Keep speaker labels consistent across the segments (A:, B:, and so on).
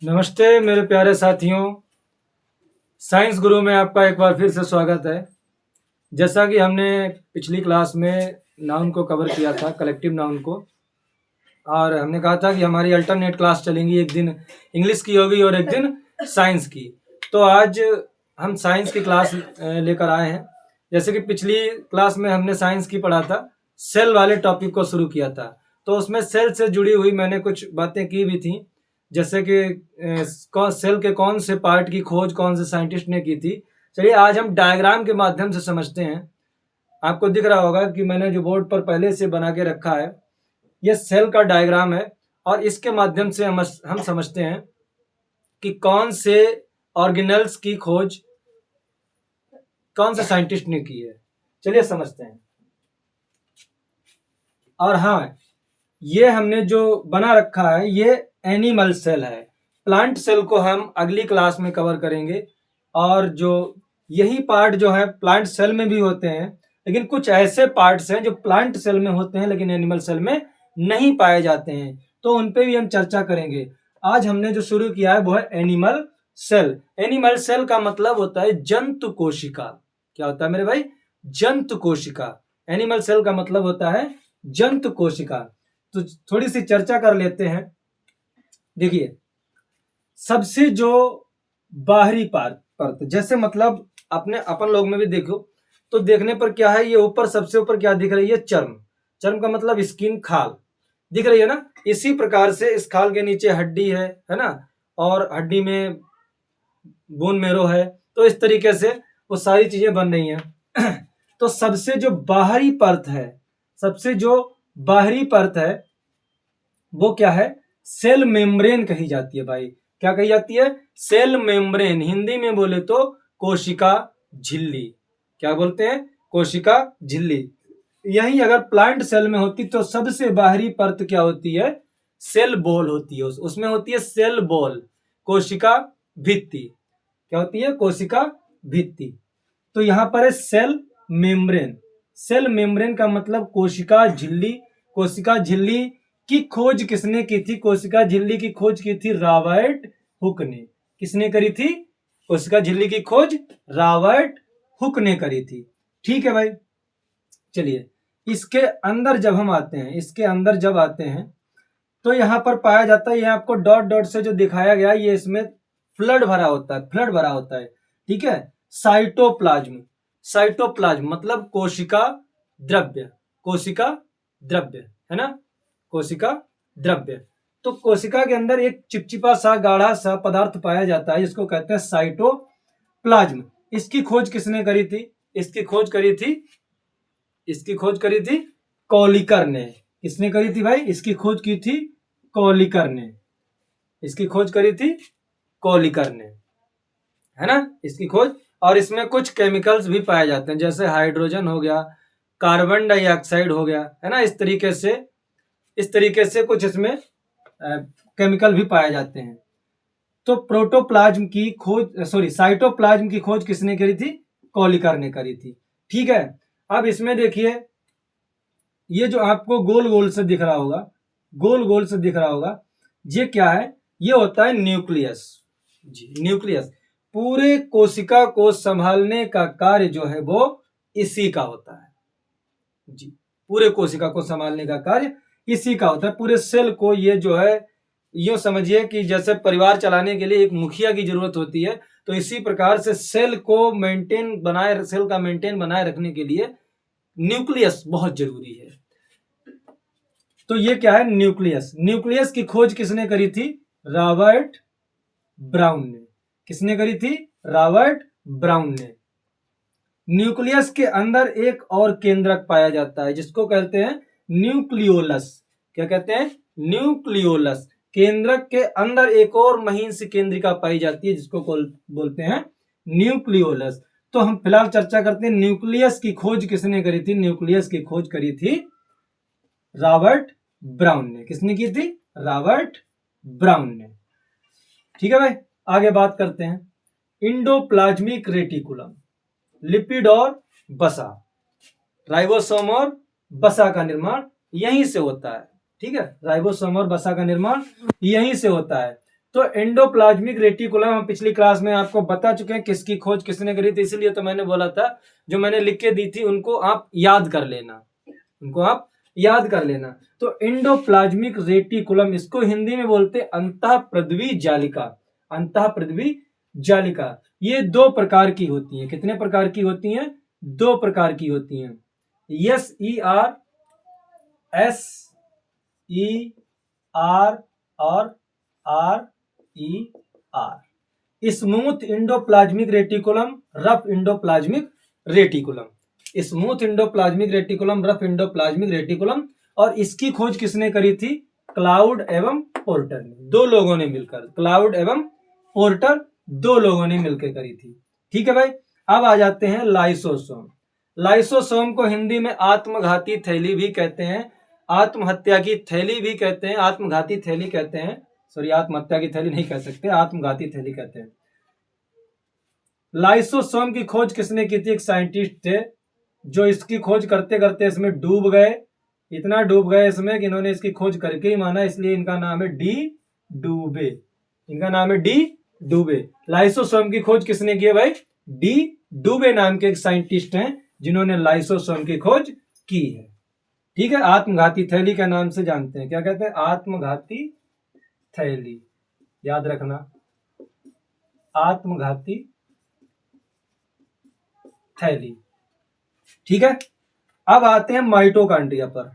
A: नमस्ते मेरे प्यारे साथियों, साइंस गुरु में आपका एक बार फिर से स्वागत है। जैसा कि हमने पिछली क्लास में नाउन को कवर किया था, कलेक्टिव नाउन को, और हमने कहा था कि हमारी अल्टरनेट क्लास चलेंगी, एक दिन इंग्लिश की होगी और एक दिन साइंस की। तो आज हम साइंस की क्लास लेकर आए हैं। जैसे कि पिछली क्लास में हमने साइंस की पढ़ा था, सेल वाले टॉपिक को शुरू किया था, तो उसमें सेल से जुड़ी हुई मैंने कुछ बातें की भी थी। जैसे कि सेल के कौन से पार्ट की खोज कौन से साइंटिस्ट ने की थी। चलिए आज हम डायग्राम के माध्यम से समझते हैं। आपको दिख रहा होगा कि मैंने जो बोर्ड पर पहले से बना के रखा है, ये सेल का डायग्राम है, और इसके माध्यम से हम समझते हैं कि कौन से ऑर्गेनेल्स की खोज कौन से साइंटिस्ट ने की है। चलिए समझते हैं। और हाँ, ये हमने जो बना रखा है ये एनिमल सेल है। प्लांट सेल को हम अगली क्लास में कवर करेंगे। और जो यही पार्ट जो है प्लांट सेल में भी होते हैं, लेकिन कुछ ऐसे पार्ट्स हैं जो प्लांट सेल में होते हैं लेकिन एनिमल सेल में नहीं पाए जाते हैं, तो उन पे भी हम चर्चा करेंगे। आज हमने जो शुरू किया है वो है एनिमल सेल। एनिमल सेल का मतलब होता है जंतु कोशिका। क्या होता है मेरे भाई? जंतु कोशिका। एनिमल सेल का मतलब होता है जंतु कोशिका। तो थोड़ी सी चर्चा कर लेते हैं। देखिए, सबसे जो बाहरी परत, जैसे मतलब अपन लोग में भी देखो तो देखने पर क्या है, ये ऊपर सबसे ऊपर क्या दिख रही है? चर्म। चर्म का मतलब स्किन, खाल दिख रही है ना। इसी प्रकार से इस खाल के नीचे हड्डी है ना, और हड्डी में बोन मेरो है। तो इस तरीके से वो सारी चीजें बन रही हैं। तो सबसे जो बाहरी परत है, सबसे जो बाहरी परत है वो क्या है? सेल मेम्ब्रेन कही जाती है भाई। क्या कही जाती है? Cell membrane. हिंदी में बोले तो कोशिका झिल्ली। क्या बोलते हैं? कोशिका झिल्ली। यही अगर प्लांट सेल में होती तो सबसे बाहरी परत क्या होती है? सेल बॉल होती है। उसमें होती है सेल बॉल, कोशिका भित्ति। क्या होती है? कोशिका भित्ति। तो यहां पर है सेल मेम्ब्रेन। सेल मेम्ब्रेन का मतलब कोशिका झिल्ली। कोशिका झिल्ली की खोज किसने की थी? कोशिका झिल्ली की खोज की थी रॉबर्ट हुक ने। किसने करी थी? कोशिका झिल्ली की खोज रॉबर्ट हुक ने करी थी। ठीक है भाई। चलिए, इसके अंदर जब हम आते हैं, इसके अंदर जब आते हैं तो यहां पर पाया जाता है, ये आपको डॉट डॉट से जो दिखाया गया ये इसमें फ्लड भरा होता है, फ्लड भरा होता है। ठीक है। साइटोप्लाज्म। साइटोप्लाज्म मतलब कोशिका द्रव्य। कोशिका द्रव्य है ना, कोशिका द्रव्य। तो कोशिका के अंदर एक चिपचिपा सा गाढ़ा सा पदार्थ पाया जाता है जिसको कहते हैं साइटोप्लाज्म। इसकी खोज किसने करी थी? इसकी खोज करी थी कॉलिकर ने। किसने करी थी भाई? इसकी खोज की थी कॉलिकर ने। इसकी खोज करी थी कॉलिकर ने, है ना, इसकी खोज। और इसमें कुछ केमिकल्स भी पाए जाते हैं, जैसे हाइड्रोजन हो गया, कार्बन डाइऑक्साइड हो गया, है ना। इस तरीके से कुछ इसमें केमिकल भी पाए जाते हैं। तो प्रोटोप्लाज्म की खोज, साइटोप्लाज्म की खोज किसने करी थी? कॉलिकर ने करी थी। ठीक है। अब इसमें देखिए, ये जो आपको गोल गोल से दिख रहा होगा, गोल गोल से दिख रहा होगा, ये क्या है? ये होता है न्यूक्लियस। जी, न्यूक्लियस। पूरे कोशिका को संभालने का कार्य जो है वो इसी का होता है। जी, पूरे कोशिका को संभालने का कार्य इसी का होता है। पूरे सेल को ये जो है, यूं समझिए कि जैसे परिवार चलाने के लिए एक मुखिया की जरूरत होती है, तो इसी प्रकार से सेल का मेंटेन बनाए रखने के लिए न्यूक्लियस बहुत जरूरी है। तो ये क्या है? न्यूक्लियस। न्यूक्लियस की खोज किसने करी थी? रॉबर्ट ब्राउन ने। किसने करी थी? रॉबर्ट ब्राउन ने। न्यूक्लियस के अंदर एक और केंद्रक पाया जाता है जिसको कहते हैं न्यूक्लियोलस। क्या कहते हैं? न्यूक्लियोलस। केंद्रक के अंदर एक और महीन सी केंद्रिका पाई जाती है जिसको बोलते हैं न्यूक्लियोलस। तो हम फिलहाल चर्चा करते हैं न्यूक्लियस की खोज किसने करी थी। न्यूक्लियस की खोज करी थी रॉबर्ट ब्राउन ने। किसने की थी? रॉबर्ट ब्राउन ने। ठीक है भाई, आगे बात करते हैं। इंडोप्लाज्मिक रेटिकुलम, लिपिड और वसा, राइबोसोम और वसा का निर्माण यहीं से होता है। ठीक है, राइबोसोम और वसा का निर्माण यहीं से होता है। तो एंडोप्लाज्मिक रेटिकुलम हम पिछली क्लास में आपको बता चुके हैं किसकी खोज किसने करी थी, इसलिए तो मैंने बोला था जो मैंने लिख के दी थी उनको आप याद कर लेना, उनको आप याद कर लेना। तो एंडोप्लाज्मिक रेटिकुलम, इसको हिंदी में बोलते हैं अंतःप्रद्वी जालिका। अंतःप्रद्वी जालिका ये दो प्रकार की होती हैं। कितने प्रकार की होती हैं? दो प्रकार की होती हैं। एस ई आर और R E R. Smooth endoplasmic reticulum, rough endoplasmic reticulum. Smooth endoplasmic reticulum, rough endoplasmic reticulum. और इसकी खोज किसने करी थी? क्लाउड एवं पोर्टर ने, दो लोगों ने मिलकर, क्लाउड एवं पोर्टर दो लोगों ने मिलकर करी थी। ठीक है भाई, अब आ जाते हैं लाइसोसोम। लाइसोसोम को हिंदी में आत्मघाती थैली भी कहते हैं, आत्महत्या की थैली भी कहते हैं, आत्मघाती थैली कहते हैं। सॉरी, आत्महत्या की थैली नहीं कह सकते, आत्मघाती थैली कहते हैं। लाइसोसोम की खोज किसने की थी? एक साइंटिस्ट थे जो इसकी खोज करते करते इसमें डूब गए, इतना डूब गए इसमें कि इन्होंने इसकी खोज करके ही माना, इसलिए इनका नाम है डी डूबे। इनका नाम है डी डूबे। लाइसोसोम की खोज किसने की है भाई? डी डूबे नाम के एक साइंटिस्ट हैं जिन्होंने लाइसोसोम की खोज की है। ठीक है, आत्मघाती थैली के नाम से जानते हैं। क्या कहते हैं? आत्मघाती थैली, याद रखना, आत्मघाती थैली। ठीक है, अब आते हैं माइटोकॉन्ड्रिया पर।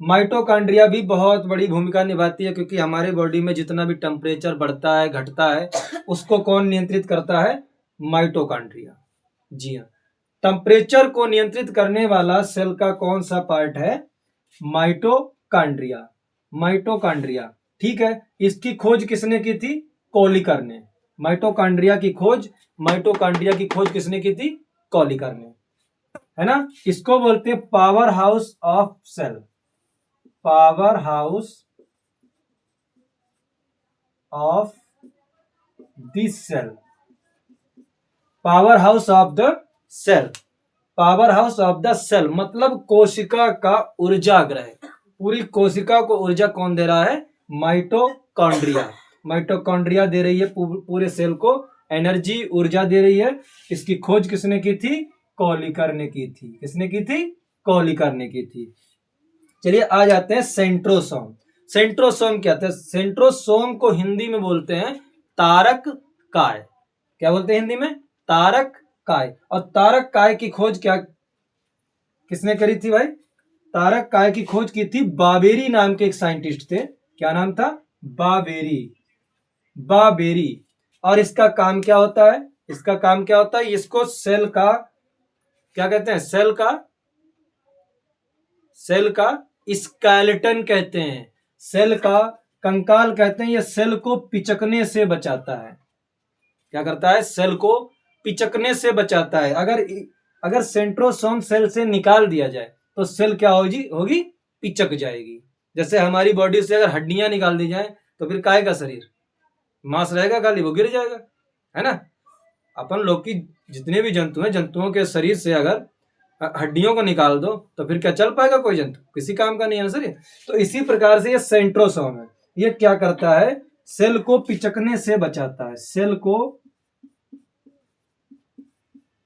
A: माइटोकॉन्ड्रिया भी बहुत बड़ी भूमिका निभाती है, क्योंकि हमारे बॉडी में जितना भी टेम्परेचर बढ़ता है घटता है उसको कौन नियंत्रित करता है? माइटोकॉन्ड्रिया। जी हाँ, टेम्परेचर को नियंत्रित करने वाला सेल का कौन सा पार्ट है? माइटोकॉन्ड्रिया। माइटोकॉन्ड्रिया, ठीक है। इसकी खोज किसने की थी? कोलिकर ने। माइटोकॉन्ड्रिया की खोज किसने की थी? कोलिकर ने, है ना। इसको बोलते हैं power house of cell. Power house of this cell. Power house of the cell. Power house of the cell मतलब कोशिका का ऊर्जागृह। पूरी कोशिका को ऊर्जा कौन दे रहा है? माइटोकॉन्ड्रिया। माइटोकॉन्ड्रिया दे रही है पूरे सेल को एनर्जी, ऊर्जा दे रही है। इसकी खोज किसने की थी? कोलिकर ने की थी। किसने की थी? कोलिकर ने की थी। चलिए आ जाते हैं सेंट्रोसोम। सेंट्रोसोम क्या था? सेंट्रोसोम को हिंदी में बोलते हैं तारक काय। क्या बोलते हैं हिंदी में? तारक काय। और तारक काय की खोज किसने करी थी भाई? तारक काय की खोज की थी बाबेरी नाम के एक साइंटिस्ट थे। क्या नाम था? बाबेरी। बाबेरी। और इसका काम क्या होता है? इसका काम क्या होता है? इसको सेल का क्या कहते हैं? सेल का स्केलेटन कहते हैं, सेल का कंकाल कहते हैं। यह सेल को पिचकने से बचाता है। क्या करता है? सेल को पिचकने से बचाता है। अगर सेंट्रोसोम सेल से निकाल दिया जाए तो सेल क्या होगी? पिचक जाएगी। जैसे हमारी बॉडी से अगर हड्डियां निकाल दी जाए तो फिर काहे का शरीर? मांस रहेगा खाली, वो गिर जाएगा, है ना। अपन लोग की जितने भी जंतु हैं, जंतुओं के शरीर से अगर हड्डियों को निकाल दो तो फिर क्या चल पाएगा कोई जंतु? किसी काम का नहीं है सर। तो इसी प्रकार से ये सेंट्रोसोम है, ये क्या करता है? सेल को पिचकने से बचाता है। सेल को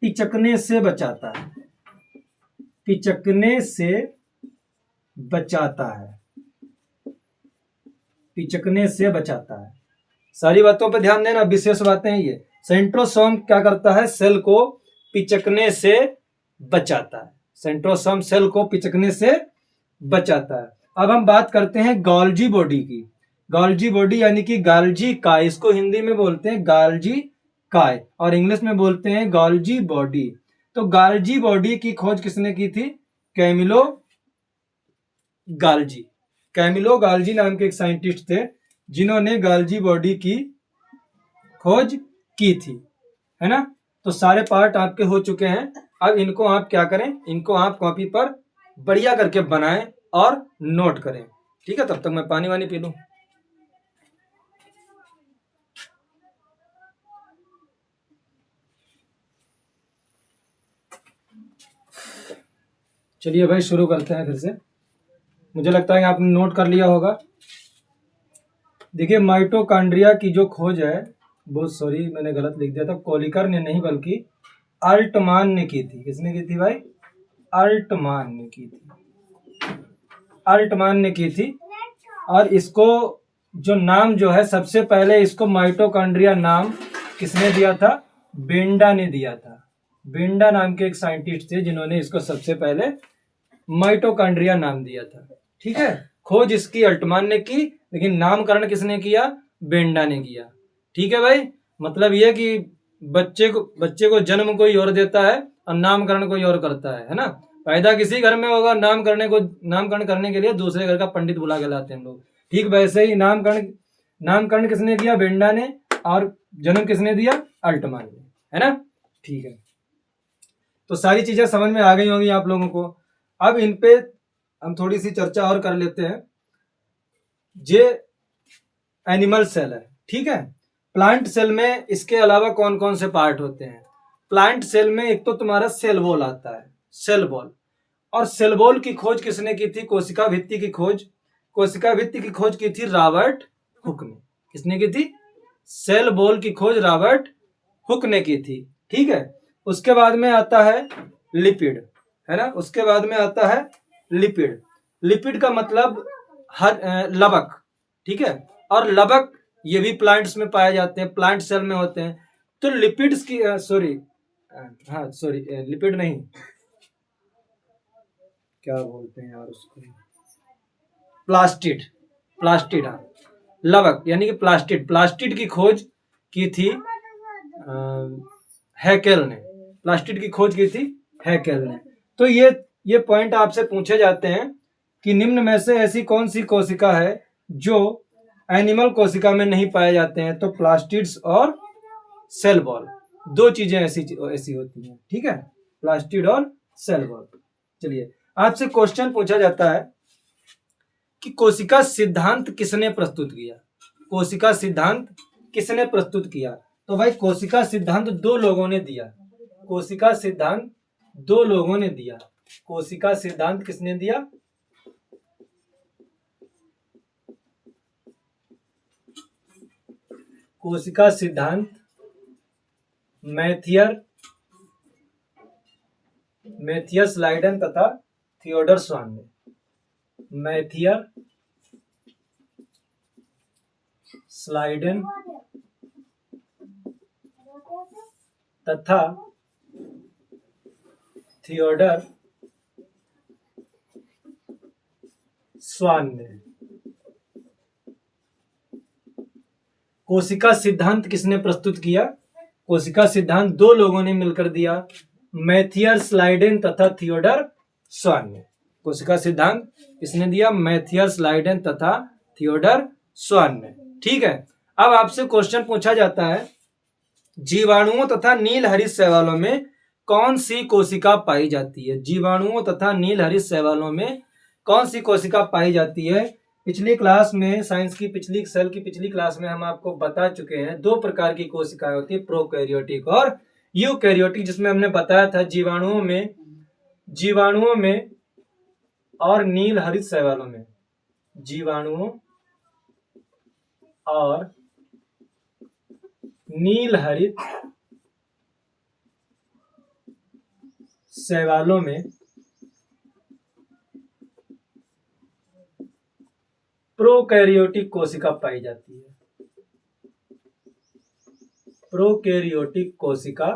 A: पिचकने से बचाता है। पिचकने से बचाता है। पिचकने से बचाता है। सारी बातों पर ध्यान देना, विशेष बातें हैं ये। सेंट्रोसोम क्या करता है? सेल को पिचकने से बचाता है। सेंट्रोसोम सेल को पिचकने से बचाता है। अब हम बात करते हैं गोल्जी बॉडी की। गोल्जी बॉडी यानी कि गाल्जी काय। इसको हिंदी में बोलते हैं गाल्जी काय और इंग्लिश में बोलते हैं गोल्जी बॉडी। तो गाल्जी बॉडी की खोज किसने की थी? कैमिलो गाल्जी। कैमिलो गाल्जी नाम के एक साइंटिस्ट थे जिन्होंने गाल्जी बॉडी की खोज की थी, है ना। तो सारे पार्ट आपके हो चुके हैं। अब इनको आप क्या करें? इनको आप कॉपी पर बढ़िया करके बनाएं और नोट करें। ठीक है, तब तक मैं पानी वानी पी लूं। चलिए भाई शुरू करते हैं फिर से। मुझे लगता है कि आपने नोट कर लिया होगा। देखिए माइटोकॉन्ड्रिया की जो खोज है वो, सॉरी मैंने गलत लिख दिया था, कोलिकर ने नहीं बल्कि अल्टमान ने की थी। किसने की थी भाई? अल्टमान ने की थी, अल्टमान ने की थी। और इसको जो नाम जो है सबसे पहले इसको माइटोकॉन्ड्रिया नाम किसने दिया था? बेंडा ने दिया था। बेंडा नाम के एक साइंटिस्ट थे जिन्होंने इसको सबसे पहले माइटोकॉन्ड्रिया नाम दिया था। ठीक है, खोज इसकी अल्टमान ने की, लेकिन नामकरण किसने किया? बेंडा ने किया। ठीक है भाई, मतलब यह कि बच्चे को जन्म कोई और देता है और नामकरण कोई और करता है ना। पैदा किसी घर में होगा, नामकरण करने के लिए दूसरे घर का पंडित बुला के लाते हैं हम लोग। ठीक वैसे ही नामकरण किसने किया? बेंडा ने। और जन्म किसने दिया? अल्टमान ने, है ना। ठीक है, तो सारी चीजें समझ में आ गई होंगी आप लोगों को। अब इन पे हम थोड़ी सी चर्चा और कर लेते हैं। ये एनिमल सेल है, ठीक है। प्लांट सेल में इसके अलावा कौन कौन से पार्ट होते हैं? प्लांट सेल में एक तो तुम्हारा सेल वॉल आता है, सेल वॉल। और सेल वॉल की खोज किसने की थी? कोशिका भित्ति की खोज की थी रॉबर्ट हुक ने। किसने की थी? सेल वॉल की खोज रॉबर्ट हुक ने की थी। ठीक है, उसके बाद में आता है लिपिड, है ना। उसके बाद में आता है लिपिड। लिपिड का मतलब लवक, ठीक है। और लवक ये भी प्लांट्स में पाए जाते हैं, प्लांट सेल में होते हैं। तो लिपिड्स की लिपिड नहीं, क्या बोलते हैं यार उसको, प्लास्टिड हाँ, लवक यानी कि प्लास्टिड की खोज की थी हैकेल ने। प्लास्टिड की खोज की थी हैकेल ने। तो ये पॉइंट आपसे पूछे जाते हैं कि निम्न में से ऐसी कौन सी कोशिका है जो एनिमल कोशिका में नहीं पाए जाते हैं? तो प्लास्टिड्स और सेल वॉल, दो चीजें ऐसी होती हैं। ठीक है, प्लास्टिड और सेल वॉल। चलिए, आपसे क्वेश्चन पूछा जाता है कि कोशिका सिद्धांत किसने प्रस्तुत किया? कोशिका सिद्धांत किसने प्रस्तुत किया? तो भाई कोशिका सिद्धांत दो लोगों ने दिया। कोशिका सिद्धांत दो लोगों ने दिया। कोशिका सिद्धांत किसने दिया? कोशिका सिद्धांत मैथियस लाइडन तथा थियोडर स्वान ने। मैथियर स्लाइडन तथा थियोडर स्वान ने। कोशिका सिद्धांत किसने प्रस्तुत किया? कोशिका सिद्धांत दो लोगों ने मिलकर दिया, मैथियर स्लाइडन तथा थियोडर स्वान ने। कोशिका सिद्धांत किसने दिया? मैथियर स्लाइडन तथा थियोडर स्वान ने। ठीक है, अब आपसे क्वेश्चन पूछा जाता है, जीवाणुओं तथा नील हरित शैवालों में कौन सी कोशिका पाई जाती है? जीवाणुओं तथा नील हरित शैवालों में कौन सी कोशिका पाई जाती है? पिछली क्लास में, साइंस की पिछली क्लास में हम आपको बता चुके हैं दो प्रकार की कोशिकाएं होती है, प्रोकैरियोटिक और यूकैरियोटिक, जिसमें हमने बताया था जीवाणुओं में और नील हरित शैवालों में, जीवाणुओं और नील हरित शैवालों में प्रोकैरियोटिक कोशिका पाई जाती है। प्रोकैरियोटिक कोशिका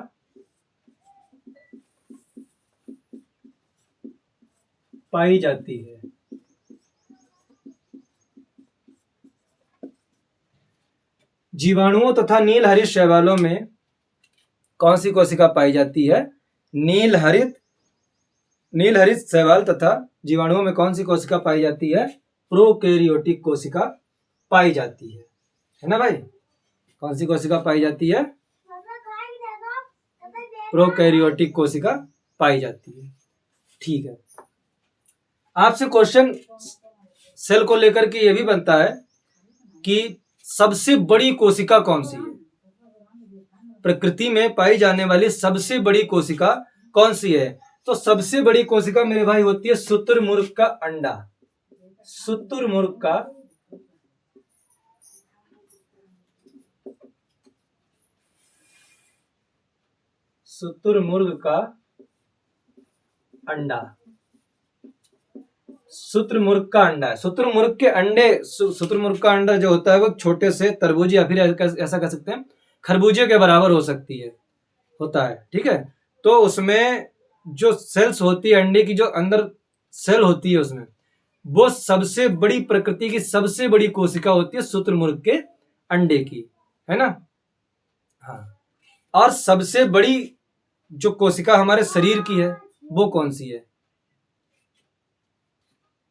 A: पाई जाती है। जीवाणुओं तथा नील हरित शैवालों में कौन सी कोशिका पाई जाती है? नील हरित शैवाल तथा जीवाणुओं में कौन सी कोशिका पाई जाती है? प्रोकैरियोटिक कोशिका पाई जाती है ना भाई। कौन सी कोशिका पाई जाती है? प्रोकैरियोटिक कोशिका पाई जाती है। ठीक है, आपसे क्वेश्चन सेल को लेकर के यह भी बनता है कि सबसे बड़ी कोशिका कौन सी है? प्रकृति में पाई जाने वाली सबसे बड़ी कोशिका कौन सी है? तो सबसे बड़ी कोशिका मेरे भाई होती है शुतुरमुर्ग का अंडा। शुतुरमुर्ग का अंडा। शुतुरमुर्ग का अंडा है। शुतुरमुर्ग के अंडे, शुतुरमुर्ग का अंडा जो होता है वो छोटे से तरबूज या फिर ऐसा कह सकते हैं खरबूजे के बराबर हो सकती है, होता है। ठीक है, तो उसमें जो सेल्स होती है अंडे की, जो अंदर सेल होती है उसमें, वो सबसे बड़ी, प्रकृति की सबसे बड़ी कोशिका होती है शुतुरमुर्ग के अंडे की, है ना। हाँ, और सबसे बड़ी जो कोशिका हमारे शरीर की है वो कौन सी है?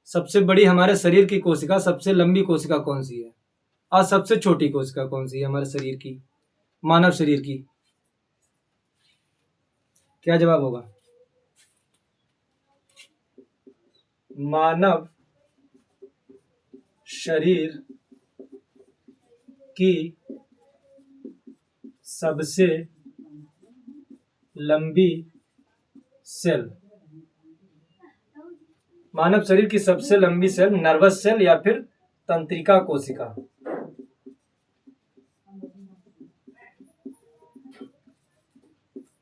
A: सबसे बड़ी हमारे शरीर की कोशिका, सबसे लंबी कोशिका कौन सी है? और सबसे छोटी कोशिका कौन सी है हमारे शरीर की, मानव शरीर की? क्या जवाब होगा? मानव शरीर की सबसे लंबी सेल, मानव शरीर की सबसे लंबी सेल नर्वस सेल या फिर तंत्रिका कोशिका।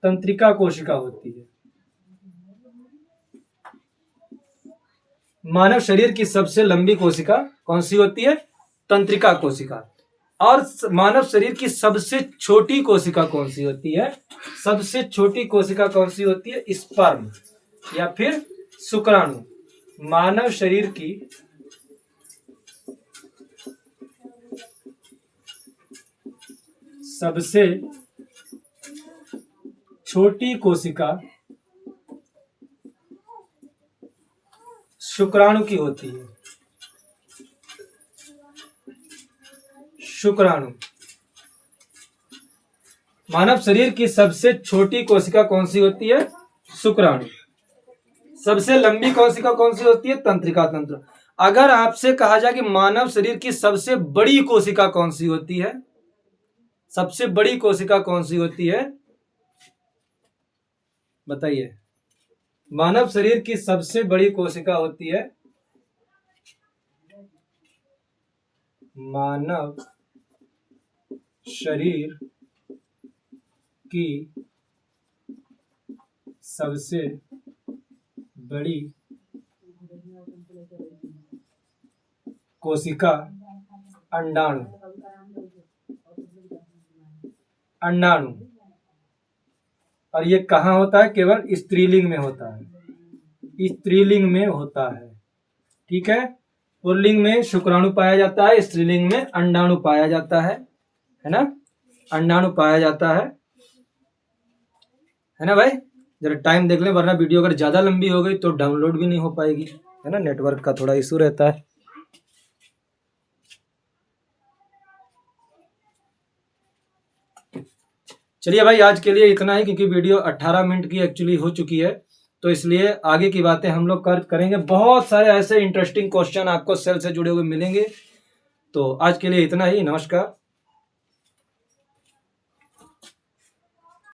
A: तंत्रिका कोशिका होती है। मानव शरीर की सबसे लंबी कोशिका कौन सी होती है? तंत्रिका कोशिका। और मानव शरीर की सबसे छोटी कोशिका कौन सी होती है? सबसे छोटी कोशिका कौन सी होती है? स्पर्म या फिर शुक्राणु। मानव शरीर की सबसे छोटी कोशिका शुक्राणु की होती है। शुक्राणु। मानव शरीर की सबसे छोटी कोशिका कौन सी होती है? शुक्राणु। सबसे लंबी कोशिका कौन सी होती है? तंत्रिका तंत्र। अगर आपसे कहा जाए कि मानव शरीर की सबसे बड़ी कोशिका कौन सी होती है, सबसे बड़ी कोशिका कौन सी होती है, बताइए। मानव शरीर की सबसे बड़ी कोशिका होती है, मानव शरीर की सबसे बड़ी कोशिका अंडाणु। अंडाणु। और ये कहाँ होता है? केवल स्त्रीलिंग में होता है। स्त्रीलिंग में होता है। ठीक है, पुल्लिंग में शुक्राणु पाया जाता है, स्त्रीलिंग में अंडाणु पाया जाता है ना। अंडाणु पाया जाता है ना भाई। जरा टाइम देख लें, वरना वीडियो अगर ज्यादा लंबी हो गई तो डाउनलोड भी नहीं हो पाएगी, है ना। नेटवर्क का थोड़ा इशू रहता है। चलिए भाई, आज के लिए इतना ही, क्योंकि वीडियो 18 मिनट की एक्चुअली हो चुकी है, तो इसलिए आगे की बातें हम लोग करेंगे। बहुत सारे ऐसे इंटरेस्टिंग क्वेश्चन आपको सेल से जुड़े हुए मिलेंगे। तो आज के लिए इतना ही। नमस्कार।